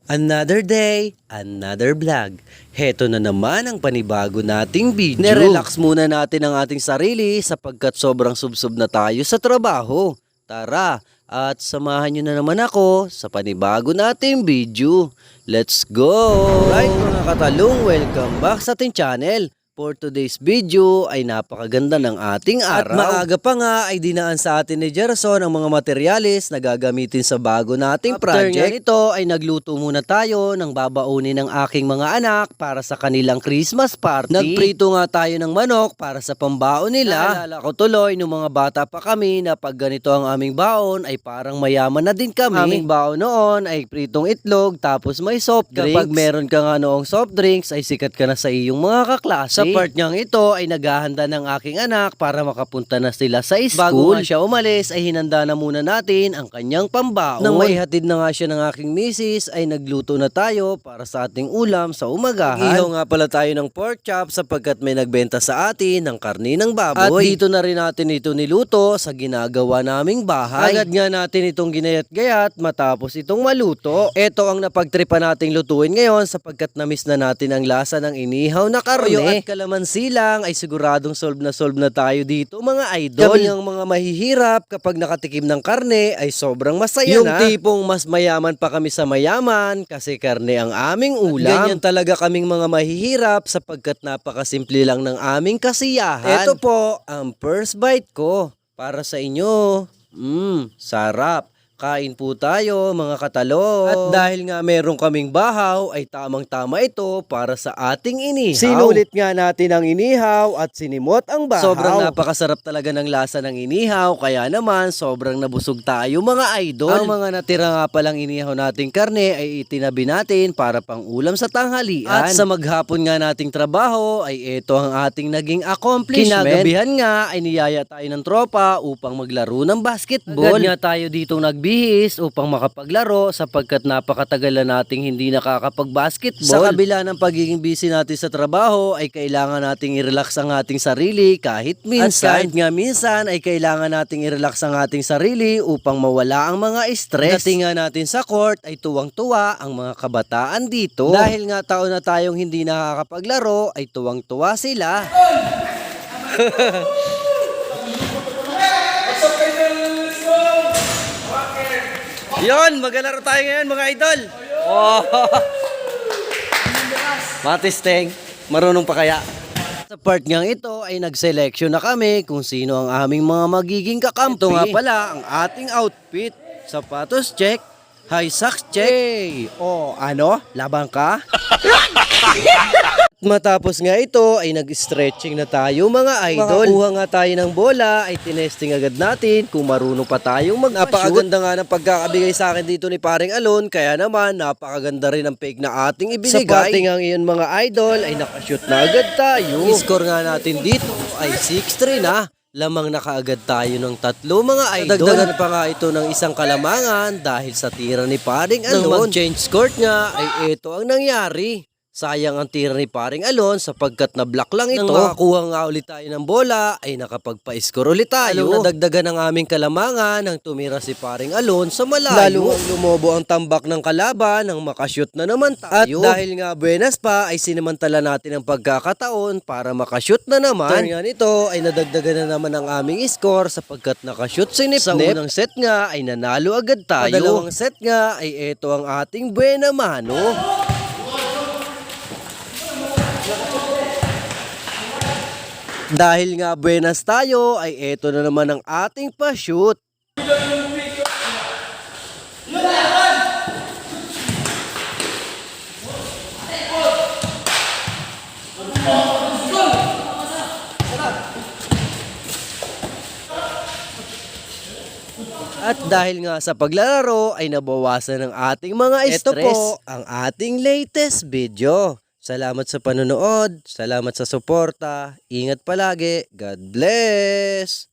Another day, another vlog. Heto na naman ang panibago nating video. Nirelax muna natin ang ating sarili sapagkat sobrang subsob na tayo sa trabaho. Tara, at samahan nyo na naman ako sa panibago nating video. Let's go! Right mga katalong, welcome back sa ating channel. For today's video ay napakaganda ng ating araw. At maaga pa nga ay dinaan sa atin ni Gerson ang mga materyales na gagamitin sa bago nating project. After nito ay nagluto muna tayo ng babaunin ng aking mga anak para sa kanilang Christmas party. Nagprito nga tayo ng manok para sa pambaon nila. Naalala ko tuloy nung mga bata pa kami na pag ganito ang aming baon ay parang mayaman na din kami. Aming baon noon ay pritong itlog tapos may soft drinks. Kapag meron ka nga noong soft drinks ay sikat ka na sa iyong mga kaklase. Sa part niyang ito ay naghahanda ng aking anak para makapunta na sila sa school. Bago nga siya umalis ay hinanda na muna natin ang kanyang pambaon. Nang maihatid na nga siya ng aking misis ay nagluto na tayo para sa ating ulam sa umagahan. Ihaw nga pala tayo ng pork chop sapagkat may nagbenta sa atin ng karni ng baboy. At dito na rin natin ito niluto sa ginagawa naming bahay. Agad nga natin itong ginayat-gayat matapos itong maluto. Ito ang napagtripa nating lutuin ngayon sapagkat na-miss na natin ang lasa ng inihaw na karne. Kalamansi lang ay siguradong solve na tayo dito mga idol. Kami ang mga mahihirap kapag nakatikim ng karne ay sobrang masaya yung na. Yung tipong mas mayaman pa kami sa mayaman kasi karne ang aming ulam. At ganyan talaga kaming mga mahihirap sapagkat napakasimple lang ng aming kasiyahan. Ito po ang first bite ko para sa inyo. Sarap. Kain po tayo mga katalo. At dahil nga meron kaming bahaw ay tamang-tama ito para sa ating inihaw. Sinulit nga natin ang inihaw at sinimot ang bahaw. Sobrang napakasarap talaga ng lasa ng inihaw kaya naman sobrang nabusog tayo mga idol. Ang mga natira nga palang inihaw nating karne ay itinabi natin para pang ulam sa tanghalian. At sa maghapon nga nating trabaho ay ito ang ating naging accomplishment. Kinagabihan nga ay niyaya tayo ng tropa upang maglaro ng basketball. Agad nga tayo ditong nagbihis upang makapaglaro sapagkat napakatagal na nating hindi nakakapag-basketball. Sa kabila ng pagiging busy natin sa trabaho ay kailangan nating i-relax ang ating sarili kahit minsan. At kahit nga minsan ay kailangan nating i-relax ang ating sarili upang mawala ang mga stress. Dating nga natin sa court ay tuwang-tuwa ang mga kabataan dito. Dahil nga taon na tayong hindi nakakapaglaro ay tuwang-tuwa sila. Yon, maglalaro tayo ngayon mga idol. Oh. Matisteng, marunong pa kaya? Sa part niyang ito ay nag-selection na kami kung sino ang aming mga magiging kakampi. Ito nga pala ang ating outfit. Sapatos check, high socks check. Hey, ano? Labang ka? Matapos nga ito ay nag-stretching na tayo mga idol. Makakuha nga tayo ng bola ay tinesting agad natin kung marunong pa tayong mag-shoot. Napakaganda nga ng pagkakabigay sa akin dito ni Paring Alon kaya naman napakaganda rin ang fake na ating ibinigay. Sa pating ang iyon mga idol ay nakashoot na agad tayo. I-score nga natin dito ay 6-3 na. Lamang nakaagad tayo ng 3 mga idol. Dagdagan pa nga ito ng isang kalamangan dahil sa tira ni Paring Alon. Nang mag-change court nga ay ito ang nangyari. Sayang ang tira ni Paring Alon sapagkat na-block lang ito. Nang makakuha nga ulit tayo ng bola ay nakapagpa-score ulit tayo. Lalong nadagdagan ang aming kalamangan nang tumira si Paring Alon sa malayo. Lalong lumobo ang tambak ng kalaban nang makashoot na naman tayo. At dahil nga buenas pa ay sinamantala natin ang pagkakataon para makashoot na naman. Turn nga nito ay nadagdagan na naman ang aming score sapagkat nakashoot si Nip. Sa unang set nga ay nanalo agad tayo. Sa dalawang set nga ay ito ang ating buena mano. Dahil nga buenas tayo ay eto na naman ang ating pa-shoot. At dahil nga sa paglalaro ay nabawasan ng ating mga stress. Ito po ang ating latest video. Salamat sa panonood, salamat sa suporta, ingat palagi, God bless!